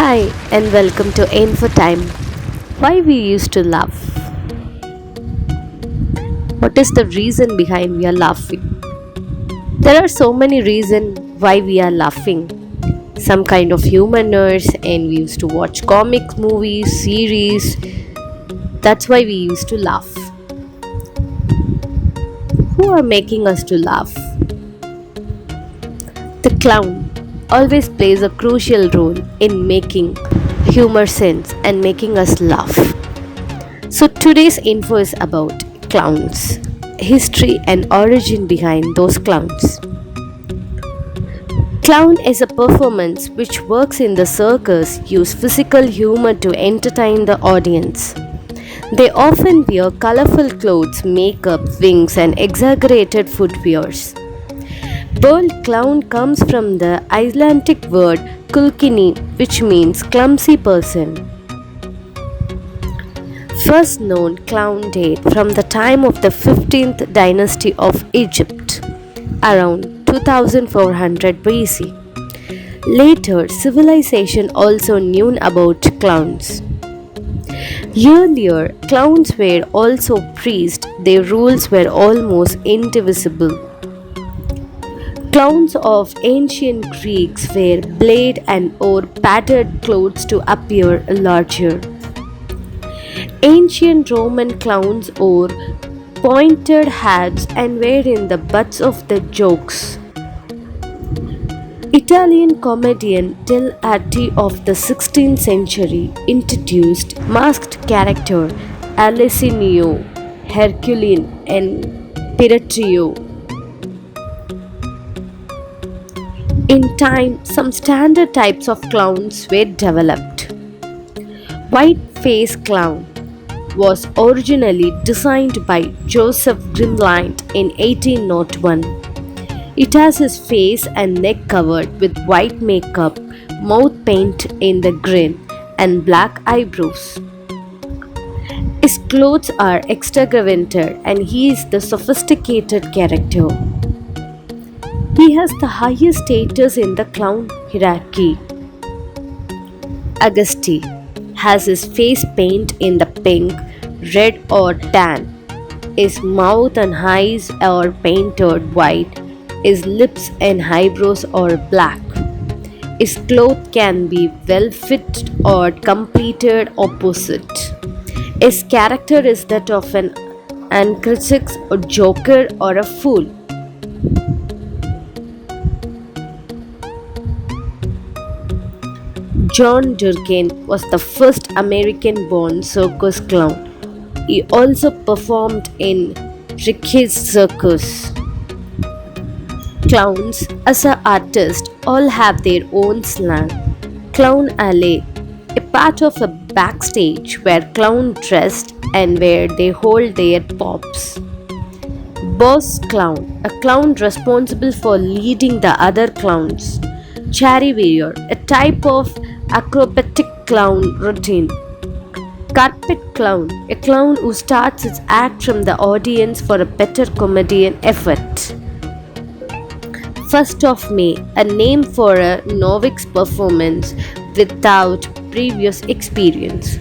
Hi, and welcome to Info Time. Why we used to laugh? What is the reason behind we are laughing? There are so many reasons why we are laughing. Some kind of humorous, and we used to watch comics, movies, series. That's why we used to laugh. Who are making us to laugh? The clown always plays a crucial role in making humor sense and making us laugh. So today's info is about clowns, history and origin behind those clowns. Clown is a performance which works in the circus use physical humor to entertain the audience. They often wear colorful clothes, makeup, wings and exaggerated footwears. Word clown comes from the Icelandic word kulkini, which means clumsy person. First known clown date from the time of the 15th dynasty of Egypt, around 2400 BC. Later, civilization also knew about clowns. Earlier, clowns were also priests, their rules were almost indivisible. Clowns of ancient Greeks wear blade and or padded clothes to appear larger. Ancient Roman clowns wore pointed hats and were in the butts of the jokes. Italian comedian Del Arte of the 16th century introduced masked character Alessio, Herculean and Pinocchio. In time, some standard types of clowns were developed. White face clown was originally designed by Joseph Grimland in 1801. It has his face and neck covered with white makeup, mouth paint in the grin, and black eyebrows. His clothes are extravagant and he is the sophisticated character. He has the highest status in the clown hierarchy. Auguste has his face painted in the pink, red or tan. His mouth and eyes are painted white. His lips and eyebrows are black. His clothes can be well fit or completed opposite. His character is that of an anarchist, a joker or a fool. John Durkin was the first American-born circus clown. He also performed in Ricky's Circus. Clowns, as an artist, all have their own slang. Clown alley, a part of a backstage where clowns dressed and where they hold their pops. Boss clown, a clown responsible for leading the other clowns. Chariot, a type of acrobatic clown routine. Carpet clown, a clown who starts its act from the audience for a better comedian effort. First of May, a name for a novice performance without previous experience.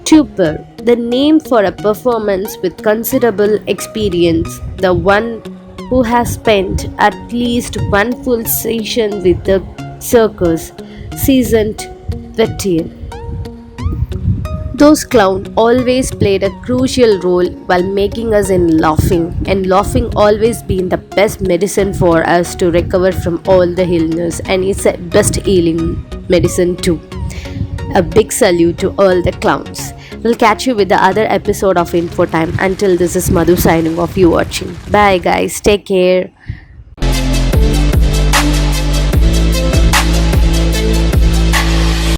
Tuber, the name for a performance with considerable experience, the one who has spent at least one full session with the circus, seasoned veteran. Those clowns always played a crucial role while making us in laughing, and laughing always been the best medicine for us to recover from all the illness, and it's the best healing medicine too. A big salute to all the clowns. We'll catch you with the other episode of Info Time. Until this is Madhu signing off, you watching. Bye guys, take care.